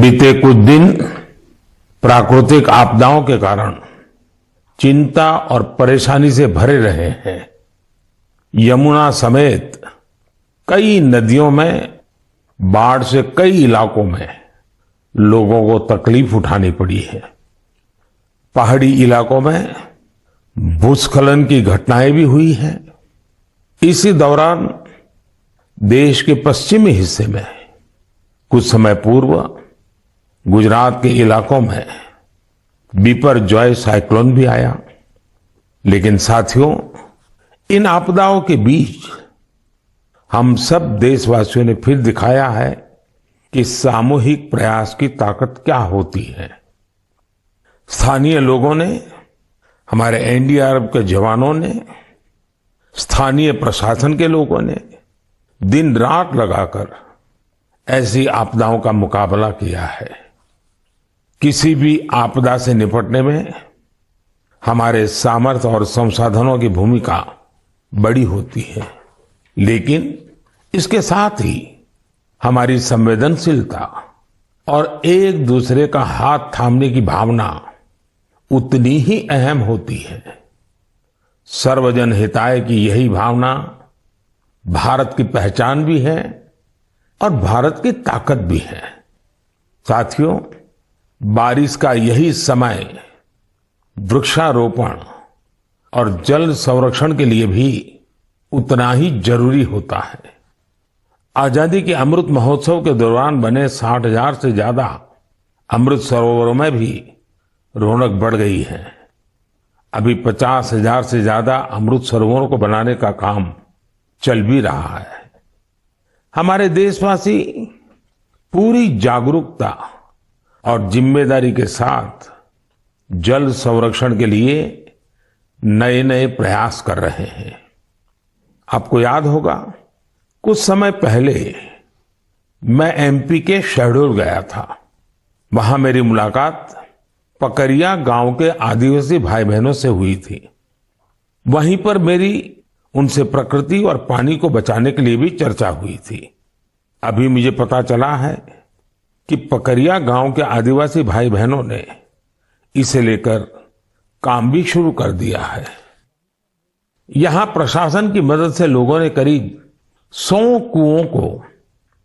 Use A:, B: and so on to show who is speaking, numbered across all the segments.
A: बीते कुछ दिन प्राकृतिक आपदाओं के कारण चिंता और परेशानी से भरे रहे हैं। यमुना समेत कई नदियों में बाढ़ से कई इलाकों में लोगों को तकलीफ उठानी पड़ी है। पहाड़ी इलाकों में भूस्खलन की घटनाएं भी हुई हैं। इसी दौरान देश के पश्चिमी हिस्से में कुछ समय पूर्व गुजरात के इलाकों में बिपरजॉय साइक्लोन भी आया। लेकिन साथियों, इन आपदाओं के बीच हम सब देशवासियों ने फिर दिखाया है कि सामूहिक प्रयास की ताकत क्या होती है। स्थानीय लोगों ने, हमारे एनडीआरएफ के जवानों ने, स्थानीय प्रशासन के लोगों ने दिन रात लगाकर ऐसी आपदाओं का मुकाबला किया है। किसी भी आपदा से निपटने में हमारे सामर्थ्य और संसाधनों की भूमिका बड़ी होती है, लेकिन इसके साथ ही हमारी संवेदनशीलता और एक दूसरे का हाथ थामने की भावना उतनी ही अहम होती है। सर्वजन हिताय की यही भावना भारत की पहचान भी है और भारत की ताकत भी है। साथियों, बारिश का यही समय वृक्षारोपण और जल संरक्षण के लिए भी उतना ही जरूरी होता है। आजादी के अमृत महोत्सव के दौरान बने 60,000 से ज्यादा अमृत सरोवरों में भी रौनक बढ़ गई है। अभी 50,000 से ज्यादा अमृत सरोवरों को बनाने का काम चल भी रहा है। हमारे देशवासी पूरी जागरूकता और जिम्मेदारी के साथ जल संरक्षण के लिए नए नए प्रयास कर रहे हैं। आपको याद होगा, कुछ समय पहले मैं एमपी के शहडोल गया था। वहां मेरी मुलाकात पकरिया गांव के आदिवासी भाई बहनों से हुई थी। वहीं पर मेरी उनसे प्रकृति और पानी को बचाने के लिए भी चर्चा हुई थी। अभी मुझे पता चला है कि पकरिया गांव के आदिवासी भाई बहनों ने इसे लेकर काम भी शुरू कर दिया है। यहां प्रशासन की मदद से लोगों ने करीब 100 कुओं को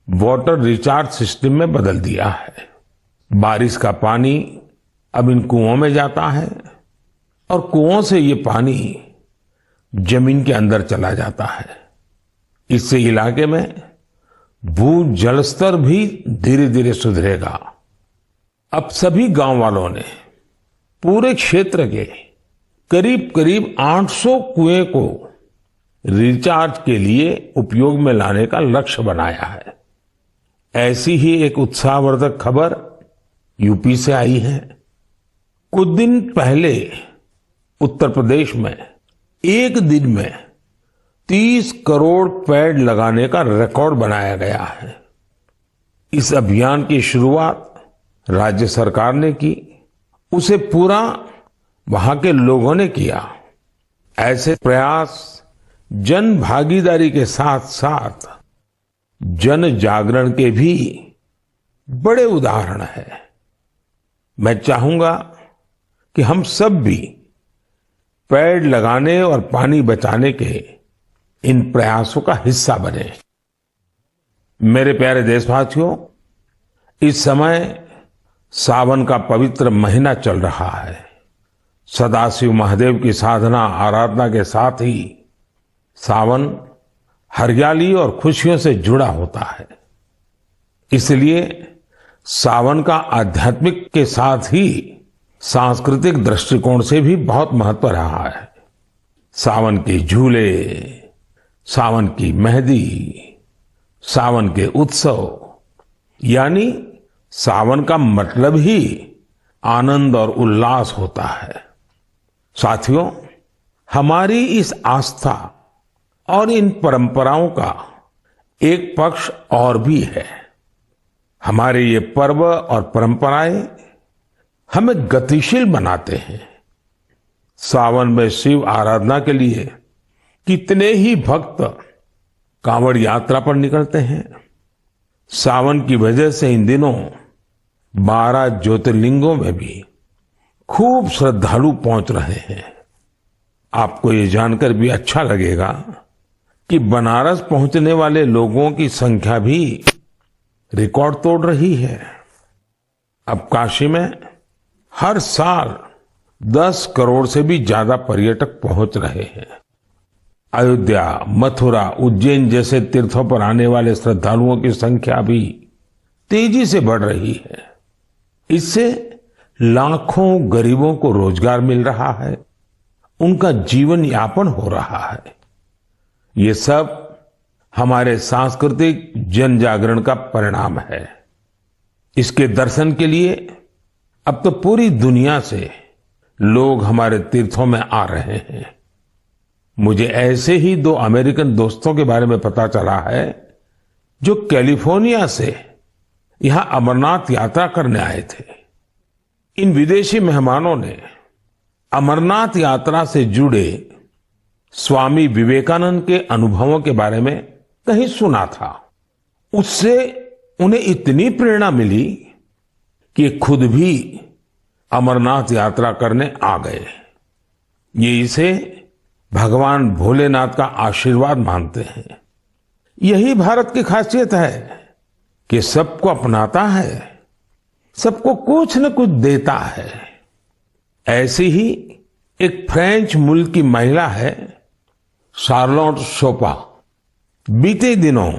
A: वाटर रिचार्ज सिस्टम में बदल दिया है। बारिश का पानी अब इन कुओं में जाता है और कुओं से ये पानी जमीन के अंदर चला जाता है। इससे इलाके में भू जल स्तर भी धीरे धीरे सुधरेगा। अब सभी गांव वालों ने पूरे क्षेत्र के करीब करीब 800 कुएं को रिचार्ज के लिए उपयोग में लाने का लक्ष्य बनाया है। ऐसी ही एक उत्साहवर्धक खबर यूपी से आई है। कुछ दिन पहले उत्तर प्रदेश में एक दिन में 30 करोड़ पेड़ लगाने का रिकॉर्ड बनाया गया है। इस अभियान की शुरुआत राज्य सरकार ने की, उसे पूरा वहां के लोगों ने किया। ऐसे प्रयास जन भागीदारी के साथ साथ जन जागरण के भी बड़े उदाहरण है। मैं चाहूंगा कि हम सब भी पेड़ लगाने और पानी बचाने के इन प्रयासों का हिस्सा बने। मेरे प्यारे देशवासियों, इस समय सावन का पवित्र महीना चल रहा है। सदाशिव महादेव की साधना आराधना के साथ ही सावन हरियाली और खुशियों से जुड़ा होता है। इसलिए सावन का आध्यात्मिक के साथ ही सांस्कृतिक दृष्टिकोण से भी बहुत महत्व रहा है। सावन के झूले, सावन की मेहंदी, सावन के उत्सव, यानी सावन का मतलब ही आनंद और उल्लास होता है। साथियों, हमारी इस आस्था और इन परंपराओं का एक पक्ष और भी है। हमारे ये पर्व और परंपराएं हमें गतिशील बनाते हैं। सावन में शिव आराधना के लिए कितने ही भक्त कांवड़ यात्रा पर निकलते हैं। सावन की वजह से इन दिनों 12 ज्योतिर्लिंगों में भी खूब श्रद्धालु पहुंच रहे हैं। आपको ये जानकर भी अच्छा लगेगा कि बनारस पहुंचने वाले लोगों की संख्या भी रिकॉर्ड तोड़ रही है। अब काशी में हर साल 10 करोड़ से भी ज्यादा पर्यटक पहुंच रहे हैं। अयोध्या, मथुरा, उज्जैन जैसे तीर्थों पर आने वाले श्रद्धालुओं की संख्या भी तेजी से बढ़ रही है। इससे लाखों गरीबों को रोजगार मिल रहा है, उनका जीवन यापन हो रहा है। ये सब हमारे सांस्कृतिक जन जागरण का परिणाम है। इसके दर्शन के लिए अब तो पूरी दुनिया से लोग हमारे तीर्थों में आ रहे हैं। मुझे ऐसे ही 2 अमेरिकन दोस्तों के बारे में पता चला है जो कैलिफोर्निया से यहां अमरनाथ यात्रा करने आए थे। इन विदेशी मेहमानों ने अमरनाथ यात्रा से जुड़े स्वामी विवेकानंद के अनुभवों के बारे में कहीं सुना था। उससे उन्हें इतनी प्रेरणा मिली कि खुद भी अमरनाथ यात्रा करने आ गए। ये इसे भगवान भोलेनाथ का आशीर्वाद मानते हैं। यही भारत की खासियत है कि सबको अपनाता है, सबको कुछ न कुछ देता है। ऐसी ही एक फ्रेंच मूल की महिला है शार्लोट शोपा। बीते दिनों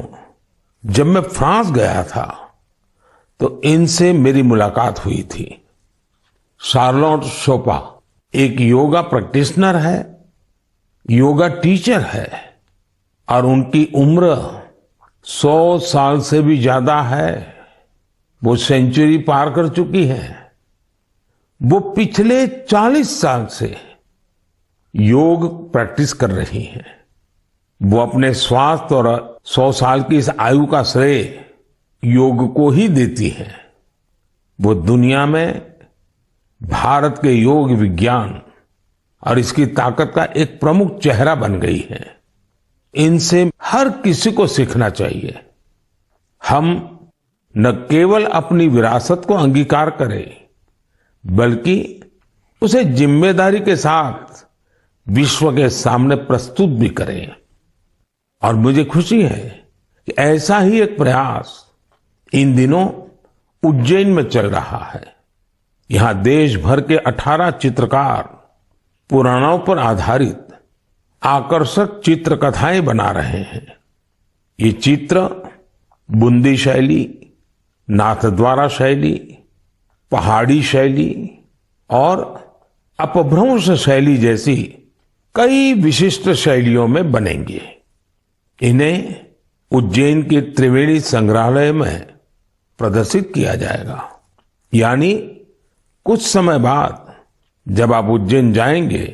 A: जब मैं फ्रांस गया था तो इनसे मेरी मुलाकात हुई थी। शार्लोट शोपा एक योगा प्रैक्टिशनर है, योगा टीचर है और उनकी उम्र 100 साल से भी ज्यादा है। वो सेंचुरी पार कर चुकी है। वो पिछले 40 साल से योग प्रैक्टिस कर रही हैं। वो अपने स्वास्थ्य और 100 साल की इस आयु का श्रेय योग को ही देती हैं। वो दुनिया में भारत के योग विज्ञान और इसकी ताकत का एक प्रमुख चेहरा बन गई है। इनसे हर किसी को सीखना चाहिए। हम न केवल अपनी विरासत को अंगीकार करें, बल्कि उसे जिम्मेदारी के साथ विश्व के सामने प्रस्तुत भी करें। और मुझे खुशी है कि ऐसा ही एक प्रयास इन दिनों उज्जैन में चल रहा है। यहां देश भर के 18 चित्रकार पुराणों पर आधारित आकर्षक चित्र कथाएं बना रहे हैं। ये चित्र बूंदी शैली, नाथद्वारा शैली, पहाड़ी शैली और अपभ्रंश शैली जैसी कई विशिष्ट शैलियों में बनेंगे। इन्हें उज्जैन के त्रिवेणी संग्रहालय में प्रदर्शित किया जाएगा। यानी कुछ समय बाद जब आप उज्जैन जाएंगे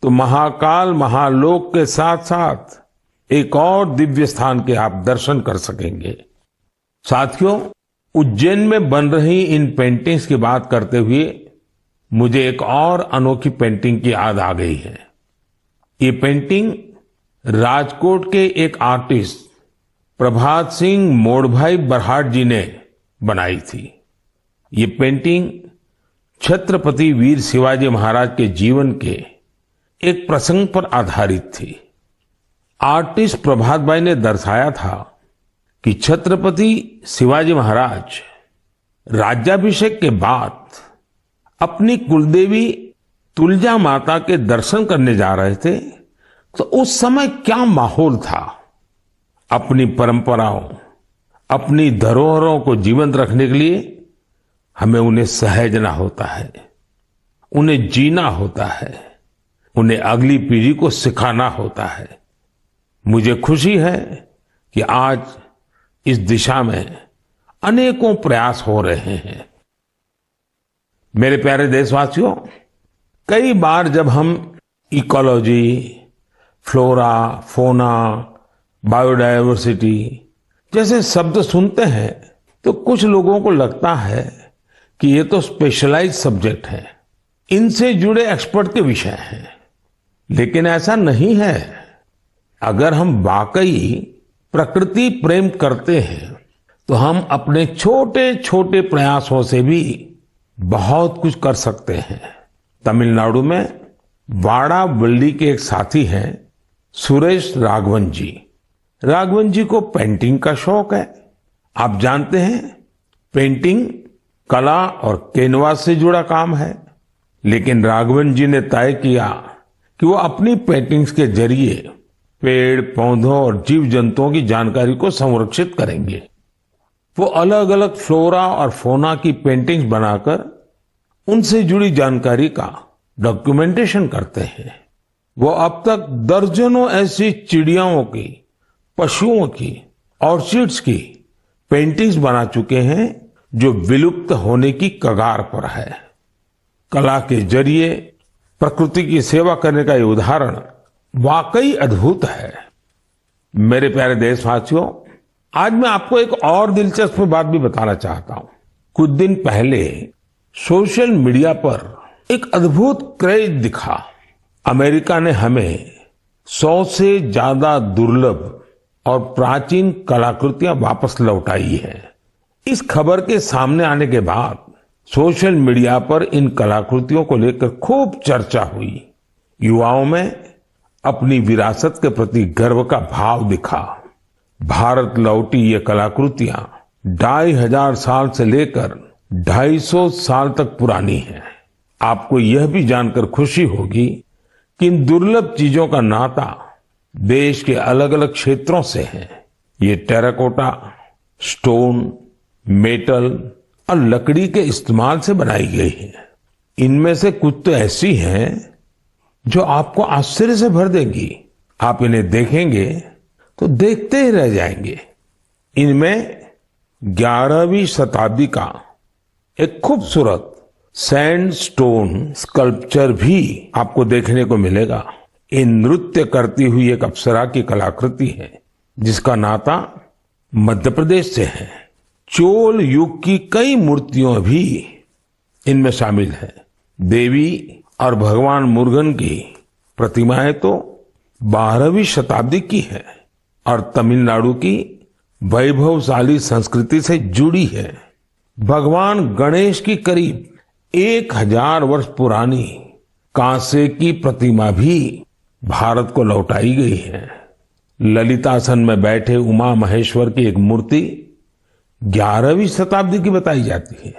A: तो महाकाल महालोक के साथ साथ एक और दिव्य स्थान के आप दर्शन कर सकेंगे। साथियों, उज्जैन में बन रही इन पेंटिंग्स की बात करते हुए मुझे एक और अनोखी पेंटिंग की याद आ गई है। ये पेंटिंग राजकोट के एक आर्टिस्ट प्रभात सिंह मोडभाई बरहाट जी ने बनाई थी। ये पेंटिंग छत्रपति वीर शिवाजी महाराज के जीवन के एक प्रसंग पर आधारित थी। आर्टिस्ट प्रभात भाई ने दर्शाया था कि छत्रपति शिवाजी महाराज राज्याभिषेक के बाद अपनी कुलदेवी तुलजा माता के दर्शन करने जा रहे थे, तो उस समय क्या माहौल था। अपनी परंपराओं, अपनी धरोहरों को जीवंत रखने के लिए हमें उन्हें सहेजना होता है, उन्हें जीना होता है, उन्हें अगली पीढ़ी को सिखाना होता है। मुझे खुशी है कि आज इस दिशा में अनेकों प्रयास हो रहे हैं। मेरे प्यारे देशवासियों, कई बार जब हम इकोलॉजी, फ्लोरा, फोना, बायोडायवर्सिटी जैसे शब्द सुनते हैं तो कुछ लोगों को लगता है कि ये तो स्पेशलाइज्ड सब्जेक्ट है, इनसे जुड़े एक्सपर्ट के विषय हैं। लेकिन ऐसा नहीं है। अगर हम वाकई प्रकृति प्रेम करते हैं तो हम अपने छोटे छोटे प्रयासों से भी बहुत कुछ कर सकते हैं। तमिलनाडु में वाड़ावल्ली के एक साथी हैं सुरेश राघवन जी। राघवन जी को पेंटिंग का शौक है। आप जानते हैं, पेंटिंग कला और कैनवास से जुड़ा काम है। लेकिन राघवन जी ने तय किया कि वो अपनी पेंटिंग्स के जरिए पेड़ पौधों और जीव जंतुओं की जानकारी को संरक्षित करेंगे। वो अलग अलग फ्लोरा और फौना की पेंटिंग्स बनाकर उनसे जुड़ी जानकारी का डॉक्यूमेंटेशन करते हैं। वो अब तक दर्जनों ऐसी चिड़ियाओं की, पशुओं की, ऑर्चिड्स की पेंटिंग्स बना चुके हैं जो विलुप्त होने की कगार पर है। कला के जरिए प्रकृति की सेवा करने का ये उदाहरण वाकई अद्भुत है। मेरे प्यारे देशवासियों, आज मैं आपको एक और दिलचस्प बात भी बताना चाहता हूं। कुछ दिन पहले सोशल मीडिया पर एक अद्भुत क्रेज दिखा। अमेरिका ने हमें 100 से ज्यादा दुर्लभ और प्राचीन कलाकृतियां वापस लौटाई है। इस खबर के सामने आने के बाद सोशल मीडिया पर इन कलाकृतियों को लेकर खूब चर्चा हुई। युवाओं में अपनी विरासत के प्रति गर्व का भाव दिखा। भारत लौटी ये कलाकृतियां 2500 साल से लेकर 250 साल तक पुरानी हैं। आपको यह भी जानकर खुशी होगी कि इन दुर्लभ चीजों का नाता देश के अलग अलग क्षेत्रों से है। ये टेराकोटा, स्टोन, मेटल और लकड़ी के इस्तेमाल से बनाई गई है। इनमें से कुछ तो ऐसी हैं जो आपको आश्चर्य से भर देंगी। आप इन्हें देखेंगे तो देखते ही रह जाएंगे। इनमें 11वीं शताब्दी का एक खूबसूरत सैंडस्टोन स्कल्पचर भी आपको देखने को मिलेगा। ये नृत्य करती हुई एक अप्सरा की कलाकृति है जिसका नाता मध्य प्रदेश से है। चोल युग की कई मूर्तियां भी इनमें शामिल है। देवी और भगवान मुरुगन की प्रतिमाएं तो 12वीं शताब्दी की है और तमिलनाडु की वैभवशाली संस्कृति से जुड़ी है। भगवान गणेश की करीब 1000 वर्ष पुरानी कांसे की प्रतिमा भी भारत को लौटाई गई है। ललितासन में बैठे उमा महेश्वर की एक मूर्ति 11वीं शताब्दी की बताई जाती है,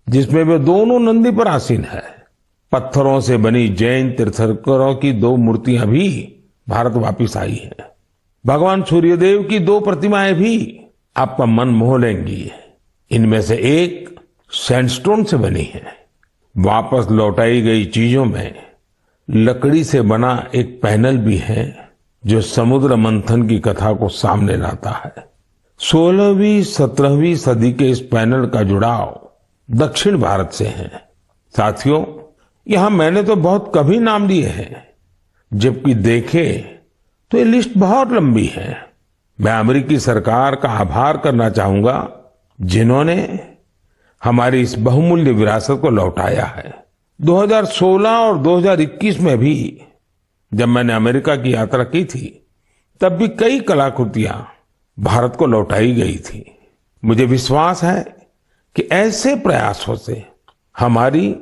A: जिसमें वे दोनों नंदी पर आसीन है। पत्थरों से बनी जैन तीर्थंकरों की 2 मूर्तियां भी भारत वापिस आई हैं। भगवान सूर्यदेव की 2 प्रतिमाएं भी आपका मन मोह लेंगी। इनमें से एक सैंडस्टोन से बनी है। वापस लौटाई गई चीजों में लकड़ी से बना एक पैनल भी है जो समुद्र मंथन की कथा को सामने लाता है। 16वीं 17वीं सदी के इस पैनल का जुड़ाव दक्षिण भारत से है। साथियों, यहां मैंने तो बहुत कभी नाम लिए हैं, जबकि देखे तो ये लिस्ट बहुत लंबी है। मैं अमेरिकी सरकार का आभार करना चाहूंगा जिन्होंने हमारी इस बहुमूल्य विरासत को लौटाया है। 2016 और 2021 में भी जब मैंने अमेरिका की यात्रा की थी, तब भी कई कलाकृतियां भारत को लौटाई गई थी। मुझे विश्वास है कि ऐसे प्रयासों से हमारी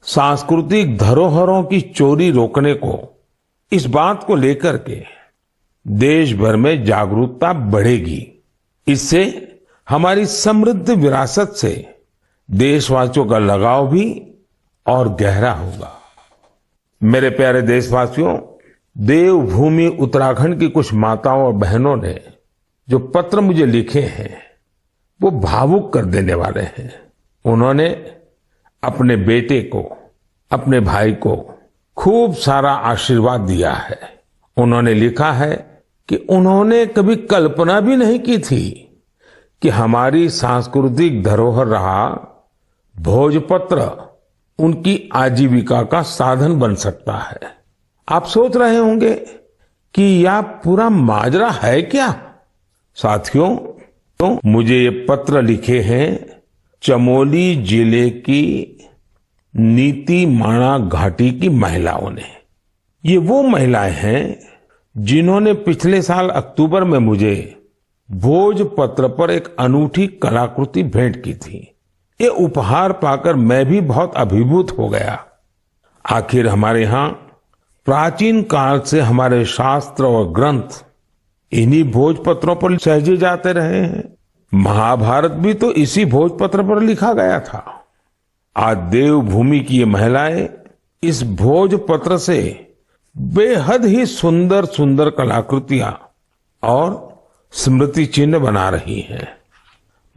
A: सांस्कृतिक धरोहरों की चोरी रोकने को, इस बात को लेकर के देश भर में जागरूकता बढ़ेगी। इससे हमारी समृद्ध विरासत से देशवासियों का लगाव भी और गहरा होगा। मेरे प्यारे देशवासियों, देवभूमि उत्तराखंड की कुछ माताओं और बहनों ने जो पत्र मुझे लिखे हैं वो भावुक कर देने वाले हैं। उन्होंने अपने बेटे को, अपने भाई को खूब सारा आशीर्वाद दिया है। उन्होंने लिखा है कि उन्होंने कभी कल्पना भी नहीं की थी कि हमारी सांस्कृतिक धरोहर रहा भोजपत्र उनकी आजीविका का साधन बन सकता है। आप सोच रहे होंगे कि यह पूरा माजरा है क्या? साथियों, तो मुझे ये पत्र लिखे हैं चमोली जिले की नीति माणा घाटी की महिलाओं ने। ये वो महिलाएं हैं जिन्होंने पिछले साल अक्टूबर में मुझे भोजपत्र पर एक अनूठी कलाकृति भेंट की थी। ये उपहार पाकर मैं भी बहुत अभिभूत हो गया। आखिर हमारे यहाँ प्राचीन काल से हमारे शास्त्र और ग्रंथ इन्हीं भोजपत्रों पर सहेजे जाते रहे हैं। महाभारत भी तो इसी भोजपत्र पर लिखा गया था। आज देवभूमि की ये महिलाएं इस भोजपत्र से बेहद ही सुंदर सुंदर कलाकृतियां और स्मृति चिन्ह बना रही हैं।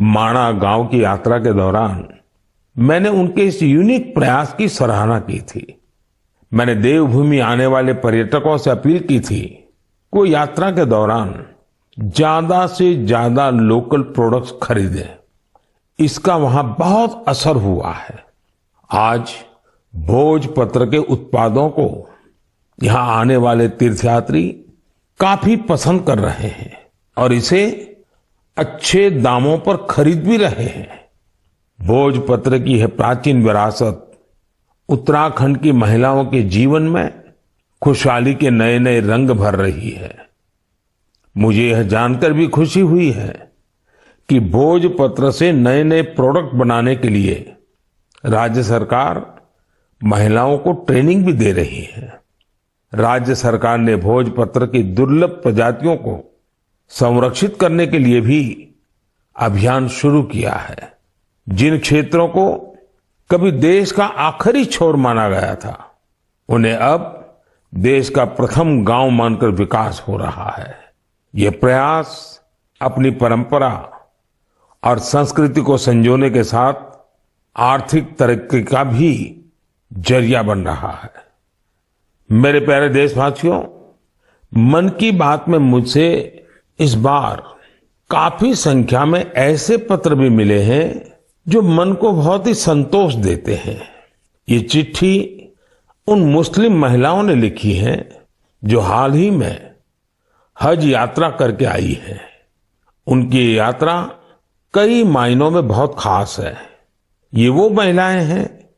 A: माणा गांव की यात्रा के दौरान मैंने उनके इस यूनिक प्रयास की सराहना की थी। मैंने देवभूमि आने वाले पर्यटकों से अपील की थी कि वो यात्रा के दौरान ज्यादा से ज्यादा लोकल प्रोडक्ट्स खरीदें। इसका वहां बहुत असर हुआ है। आज भोजपत्र के उत्पादों को यहां आने वाले तीर्थयात्री काफी पसंद कर रहे हैं और इसे अच्छे दामों पर खरीद भी रहे हैं। भोजपत्र की यह प्राचीन विरासत उत्तराखंड की महिलाओं के जीवन में खुशहाली के नए नए रंग भर रही है। मुझे यह जानकर भी खुशी हुई है कि भोजपत्र से नए नए प्रोडक्ट बनाने के लिए राज्य सरकार महिलाओं को ट्रेनिंग भी दे रही है। राज्य सरकार ने भोजपत्र की दुर्लभ प्रजातियों को संरक्षित करने के लिए भी अभियान शुरू किया है। जिन क्षेत्रों को कभी देश का आखिरी छोर माना गया था, उन्हें अब देश का प्रथम गांव मानकर विकास हो रहा है। ये प्रयास अपनी परंपरा और संस्कृति को संजोने के साथ आर्थिक तरक्की का भी जरिया बन रहा है। मेरे प्यारे देशवासियों, मन की बात में मुझसे इस बार काफी संख्या में ऐसे पत्र भी मिले हैं जो मन को बहुत ही संतोष देते हैं। ये चिट्ठी उन मुस्लिम महिलाओं ने लिखी है जो हाल ही में हज यात्रा करके आई है। उनकी ये यात्रा कई मायनों में बहुत खास है। ये वो महिलाएं हैं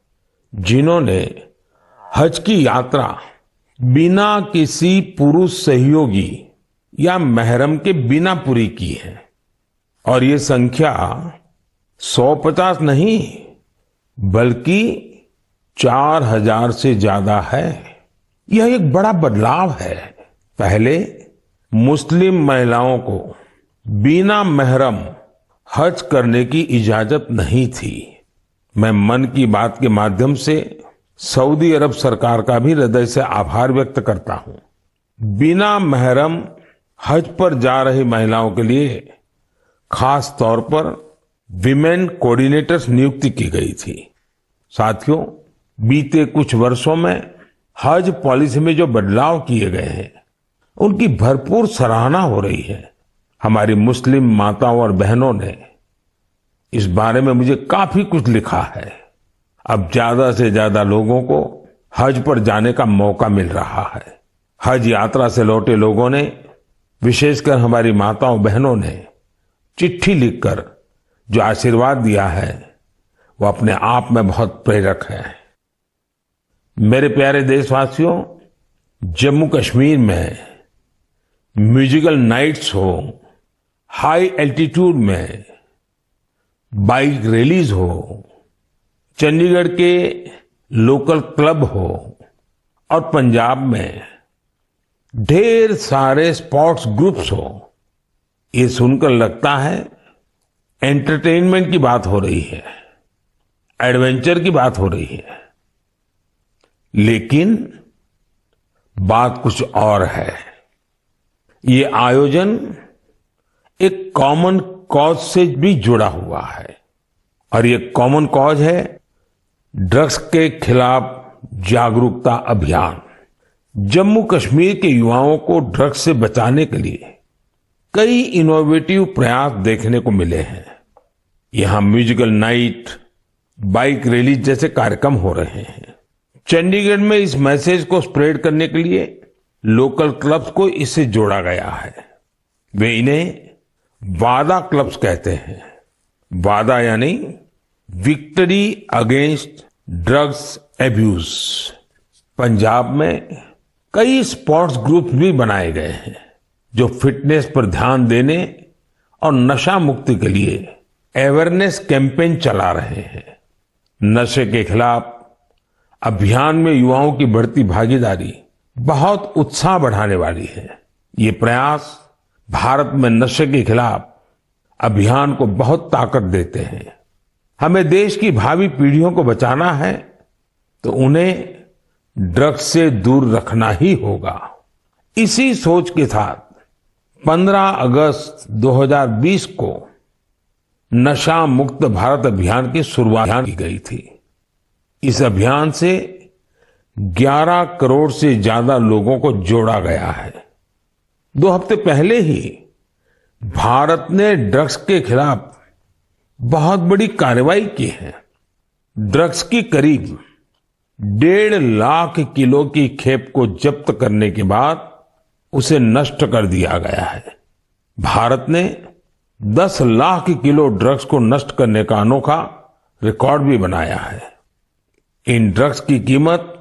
A: जिन्होंने हज की यात्रा बिना किसी पुरुष सहयोगी या महरम के बिना पूरी की है और ये संख्या 150 नहीं बल्कि 4000 से ज्यादा है। यह एक बड़ा बदलाव है। पहले मुस्लिम महिलाओं को बिना महरम हज करने की इजाजत नहीं थी। मैं मन की बात के माध्यम से सऊदी अरब सरकार का भी हृदय से आभार व्यक्त करता हूं। बिना महरम हज पर जा रही महिलाओं के लिए खास तौर पर विमेन कोऑर्डिनेटर्स नियुक्ति की गई थी। साथियों, बीते कुछ वर्षों में हज पॉलिसी में जो बदलाव किए गए हैं, उनकी भरपूर सराहना हो रही है। हमारी मुस्लिम माताओं और बहनों ने इस बारे में मुझे काफी कुछ लिखा है। अब ज्यादा से ज्यादा लोगों को हज पर जाने का मौका मिल रहा है। हज यात्रा से लौटे लोगों ने, विशेषकर हमारी माताओं बहनों ने चिट्ठी लिखकर जो आशीर्वाद दिया है, वो अपने आप में बहुत प्रेरक है। मेरे प्यारे देशवासियों, जम्मू कश्मीर में म्यूजिकल नाइट्स हो, हाई एल्टीट्यूड में बाइक रैलीज हो, चंडीगढ़ के लोकल क्लब हो और पंजाब में ढेर सारे स्पोर्ट्स ग्रुप्स हो, ये सुनकर लगता है एंटरटेनमेंट की बात हो रही है, एडवेंचर की बात हो रही है। लेकिन बात कुछ और है। ये आयोजन एक कॉमन कॉज से भी जुड़ा हुआ है और ये कॉमन कॉज है ड्रग्स के खिलाफ जागरूकता अभियान। जम्मू कश्मीर के युवाओं को ड्रग्स से बचाने के लिए कई इनोवेटिव प्रयास देखने को मिले हैं। यहां म्यूजिकल नाइट, बाइक रैली जैसे कार्यक्रम हो रहे हैं। चंडीगढ़ में इस मैसेज को स्प्रेड करने के लिए लोकल क्लब्स को इससे जोड़ा गया है। वे इन्हें वादा क्लब्स कहते हैं। वादा यानी victory against drugs abuse. Punjab में कई स्पोर्ट्स ग्रुप भी बनाए गए हैं जो फिटनेस पर ध्यान देने और नशा मुक्ति के लिए अवेयरनेस कैंपेन चला रहे हैं। नशे के खिलाफ अभियान में युवाओं की बढ़ती भागीदारी बहुत उत्साह बढ़ाने वाली है। ये प्रयास भारत में नशे के खिलाफ अभियान को बहुत ताकत देते हैं। हमें देश की भावी पीढ़ियों को बचाना है तो उन्हें ड्रग्स से दूर रखना ही होगा। इसी सोच के साथ 15 अगस्त 2020 को नशा मुक्त भारत अभियान की शुरुआत की गई थी। इस अभियान से 11 करोड़ से ज्यादा लोगों को जोड़ा गया है। 2 हफ्ते पहले ही भारत ने ड्रग्स के खिलाफ बहुत बड़ी कार्रवाई की है। ड्रग्स की करीब 1.5 लाख किलो की खेप को जब्त करने के बाद उसे नष्ट कर दिया गया है। भारत ने 10 लाख किलो ड्रग्स को नष्ट करने का अनोखा रिकॉर्ड भी बनाया है। इन ड्रग्स की कीमत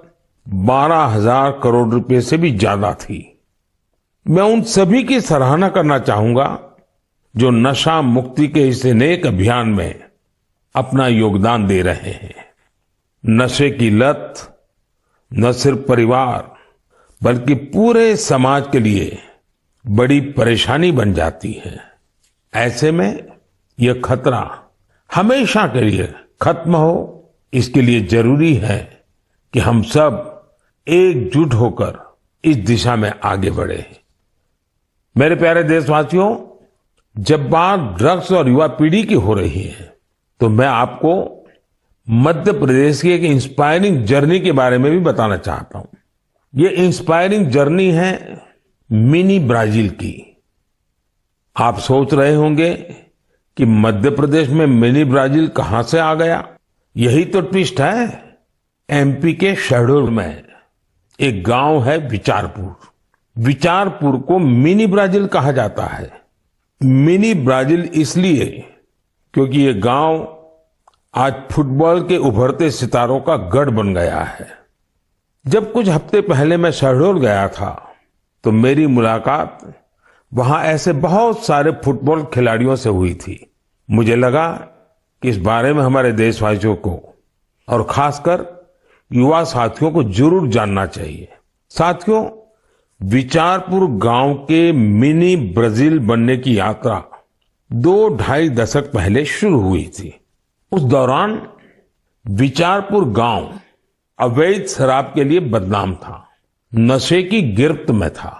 A: 12,000 करोड़ रुपए से भी ज्यादा थी। मैं उन सभी की सराहना करना चाहूंगा जो नशा मुक्ति के इस नेक अभियान में अपना योगदान दे रहे हैं। नशे की लत न सिर्फ परिवार बल्कि पूरे समाज के लिए बड़ी परेशानी बन जाती है। ऐसे में यह खतरा हमेशा के लिए खत्म हो, इसके लिए जरूरी है कि हम सब एकजुट होकर इस दिशा में आगे बढ़े। मेरे प्यारे देशवासियों, जब बात ड्रग्स और युवा पीढ़ी की हो रही है तो मैं आपको मध्य प्रदेश की एक इंस्पायरिंग जर्नी के बारे में भी बताना चाहता हूं। ये इंस्पायरिंग जर्नी है मिनी ब्राजील की। आप सोच रहे होंगे कि मध्य प्रदेश में मिनी ब्राजील कहां से आ गया? यही तो ट्विस्ट है। एमपी के शहडोल में एक गांव है विचारपुर। विचारपुर को मिनी ब्राजील कहा जाता है। मिनी ब्राजील इसलिए क्योंकि ये गांव आज फुटबॉल के उभरते सितारों का गढ़ बन गया है। जब कुछ हफ्ते पहले मैं शहडोल गया था तो मेरी मुलाकात वहां ऐसे बहुत सारे फुटबॉल खिलाड़ियों से हुई थी। मुझे लगा कि इस बारे में हमारे देशवासियों को और खासकर युवा साथियों को जरूर जानना चाहिए। साथियों, विचारपुर गांव के मिनी ब्राजील बनने की यात्रा 2-2.5 दशक पहले शुरू हुई थी। उस दौरान विचारपुर गांव अवैध शराब के लिए बदनाम था, नशे की गिरफ्त में था।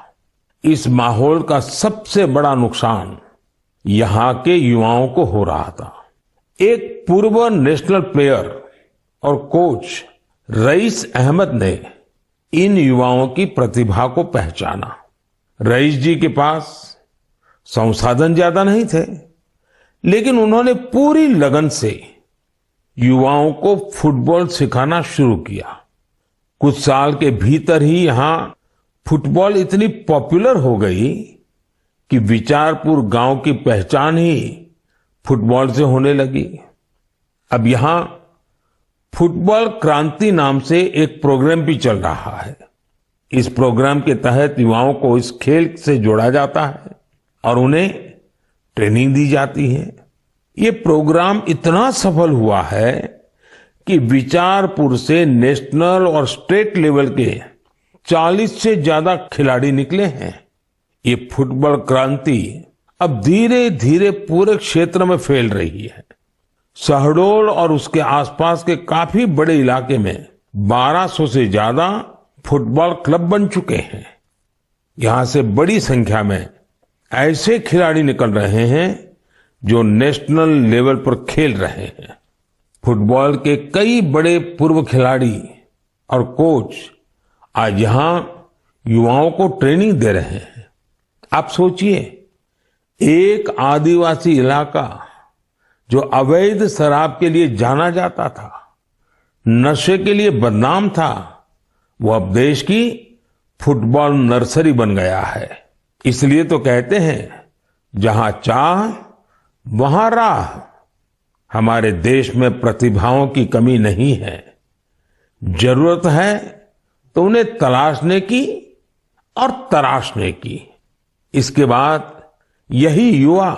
A: इस माहौल का सबसे बड़ा नुकसान यहां के युवाओं को हो रहा था। एक पूर्व नेशनल प्लेयर और कोच रईस अहमद ने इन युवाओं की प्रतिभा को पहचाना। रईस जी के पास संसाधन ज्यादा नहीं थे, लेकिन उन्होंने पूरी लगन से युवाओं को फुटबॉल सिखाना शुरू किया। कुछ साल के भीतर ही यहां फुटबॉल इतनी पॉपुलर हो गई कि विचारपुर गांव की पहचान ही फुटबॉल से होने लगी। अब यहां फुटबॉल क्रांति नाम से एक प्रोग्राम भी चल रहा है। इस प्रोग्राम के तहत युवाओं को इस खेल से जोड़ा जाता है और उन्हें ट्रेनिंग दी जाती है। ये प्रोग्राम इतना सफल हुआ है कि विचारपुर से नेशनल और स्टेट लेवल के 40 से ज्यादा खिलाड़ी निकले हैं। ये फुटबॉल क्रांति अब धीरे धीरे पूरे क्षेत्र में फैल रही है। शहडोल और उसके आसपास के काफी बड़े इलाके में 1200 से ज्यादा फुटबॉल क्लब बन चुके हैं। यहां से बड़ी संख्या में ऐसे खिलाड़ी निकल रहे हैं जो नेशनल लेवल पर खेल रहे हैं। फुटबॉल के कई बड़े पूर्व खिलाड़ी और कोच आज यहां युवाओं को ट्रेनिंग दे रहे हैं। आप सोचिए, एक आदिवासी इलाका जो अवैध शराब के लिए जाना जाता था, नशे के लिए बदनाम था, वो अब देश की फुटबॉल नर्सरी बन गया है। इसलिए तो कहते हैं, जहां चाह वहां राह। हमारे देश में प्रतिभाओं की कमी नहीं है। जरूरत है तो उन्हें तलाशने की और तराशने की। इसके बाद यही युवा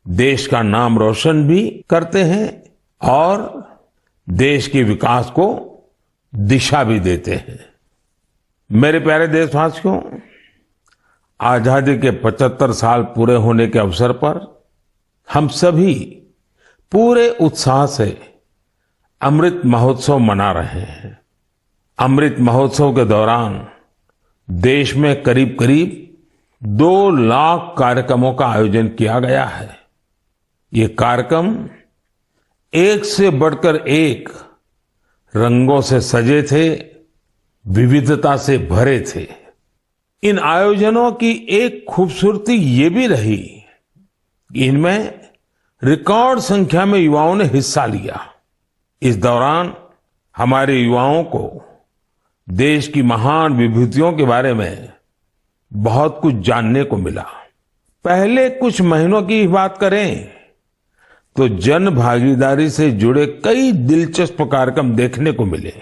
A: देश का नाम रोशन भी करते हैं और देश के विकास को दिशा भी देते हैं। मेरे प्यारे देशवासियों, आजादी के 75 साल पूरे होने के अवसर पर हम सभी पूरे उत्साह से अमृत महोत्सव मना रहे हैं। अमृत महोत्सव के दौरान देश में करीब करीब 2 लाख कार्यक्रमों का आयोजन किया गया है। ये कार्यक्रम एक से बढ़कर एक रंगों से सजे थे, विविधता से भरे थे। इन आयोजनों की एक खूबसूरती ये भी रही कि इनमें रिकॉर्ड संख्या में युवाओं ने हिस्सा लिया। इस दौरान हमारे युवाओं को देश की महान विभूतियों के बारे में बहुत कुछ जानने को मिला। पहले कुछ महीनों की ही बात करें तो जन भागीदारी से जुड़े कई दिलचस्प कार्यक्रम देखने को मिले।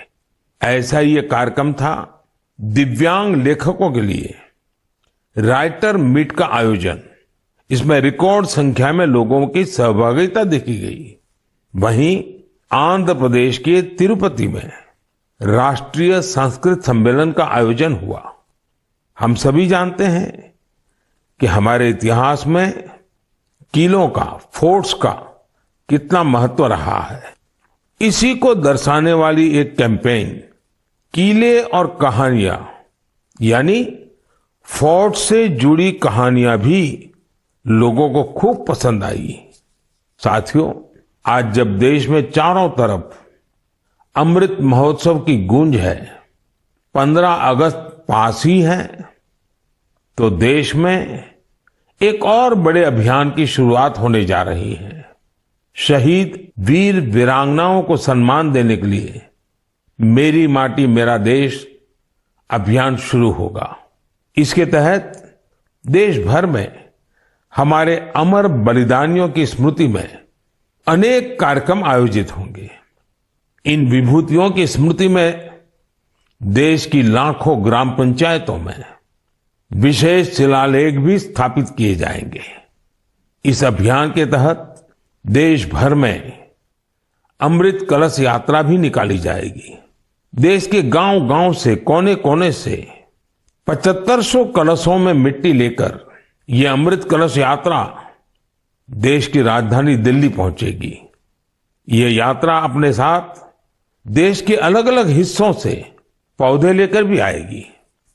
A: ऐसा ही एक कार्यक्रम था दिव्यांग लेखकों के लिए राइटर मीट का आयोजन। इसमें रिकॉर्ड संख्या में लोगों की सहभागिता देखी गई। वहीं आंध्र प्रदेश के तिरुपति में राष्ट्रीय संस्कृत सम्मेलन का आयोजन हुआ। हम सभी जानते हैं कि हमारे इतिहास में किलों का, फोर्ट्स का कितना महत्व रहा है। इसी को दर्शाने वाली एक कैंपेन किले और कहानियां यानी फोर्ट से जुड़ी कहानियां भी लोगों को खूब पसंद आई। साथियों, आज जब देश में चारों तरफ अमृत महोत्सव की गूंज है, 15 अगस्त पास ही है, तो देश में एक और बड़े अभियान की शुरुआत होने जा रही है। शहीद वीर वीरांगनाओं को सम्मान देने के लिए मेरी माटी मेरा देश अभियान शुरू होगा। इसके तहत देश भर में हमारे अमर बलिदानियों की स्मृति में अनेक कार्यक्रम आयोजित होंगे। इन विभूतियों की स्मृति में देश की लाखों ग्राम पंचायतों में विशेष शिलालेख भी स्थापित किए जाएंगे। इस अभियान के तहत देश भर में अमृत कलश यात्रा भी निकाली जाएगी। देश के गांव-गांव से, कोने-कोने से 7500 कलशों में मिट्टी लेकर ये अमृत कलश यात्रा देश की राजधानी दिल्ली पहुंचेगी। ये यात्रा अपने साथ देश के अलग अलग हिस्सों से पौधे लेकर भी आएगी।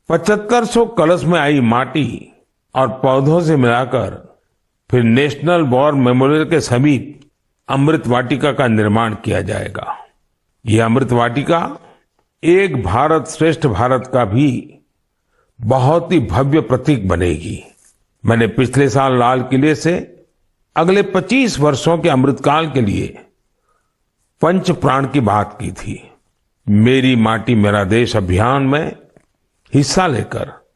A: 7500 कलश में आई माटी और पौधों से मिलाकर फिर नेशनल वॉर मेमोरियल के समीप अमृत वाटिका का निर्माण किया जाएगा। ये अमृत वाटिका एक भारत श्रेष्ठ भारत का भी बहुत ही भव्य प्रतीक बनेगी। मैंने पिछले साल लाल किले से अगले 25 वर्षों के अमृतकाल के लिए पंच प्राण की बात की थी। मेरी माटी मेरा देश अभियान में हिस्सा लेकर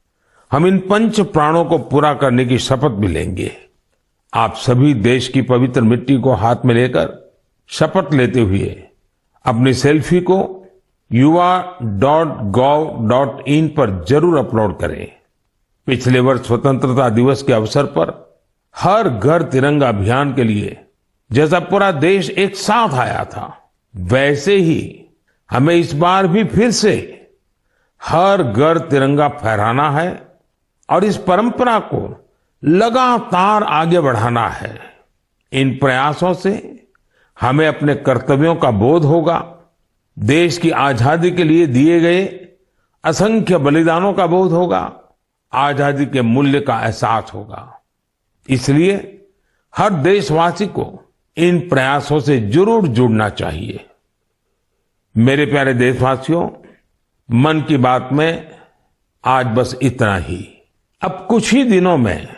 A: हम इन पंच प्राणों को पूरा करने की शपथ भी लेंगे। आप सभी देश की पवित्र मिट्टी को हाथ में लेकर शपथ लेते हुए अपनी सेल्फी को yuva.gov.in पर जरूर अपलोड करें। पिछले वर्ष स्वतंत्रता दिवस के अवसर पर हर घर तिरंगा अभियान के लिए जैसा पूरा देश एक साथ आया था, वैसे ही हमें इस बार भी फिर से हर घर तिरंगा फहराना है और इस परंपरा को लगातार आगे बढ़ाना है। इन प्रयासों से हमें अपने कर्तव्यों का बोध होगा, देश की आजादी के लिए दिए गए असंख्य बलिदानों का बोध होगा, आजादी के मूल्य का एहसास होगा। इसलिए हर देशवासी को इन प्रयासों से जरूर जुड़ना चाहिए। मेरे प्यारे देशवासियों, मन की बात में आज बस इतना ही। अब कुछ ही दिनों में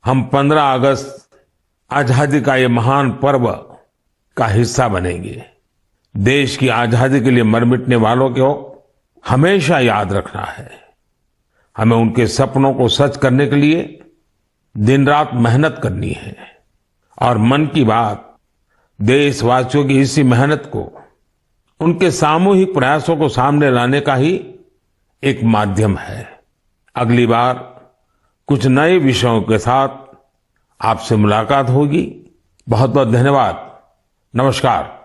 A: हम 15 अगस्त आजादी का ये महान पर्व का हिस्सा बनेंगे। देश की आजादी के लिए मर मिटने वालों को हमेशा याद रखना है। हमें उनके सपनों को सच करने के लिए दिन रात मेहनत करनी है और मन की बात देशवासियों की इसी मेहनत को, उनके सामूहिक प्रयासों को सामने लाने का ही एक माध्यम है। अगली बार कुछ नए विषयों के साथ आपसे मुलाकात होगी। बहुत बहुत धन्यवाद। नमस्कार।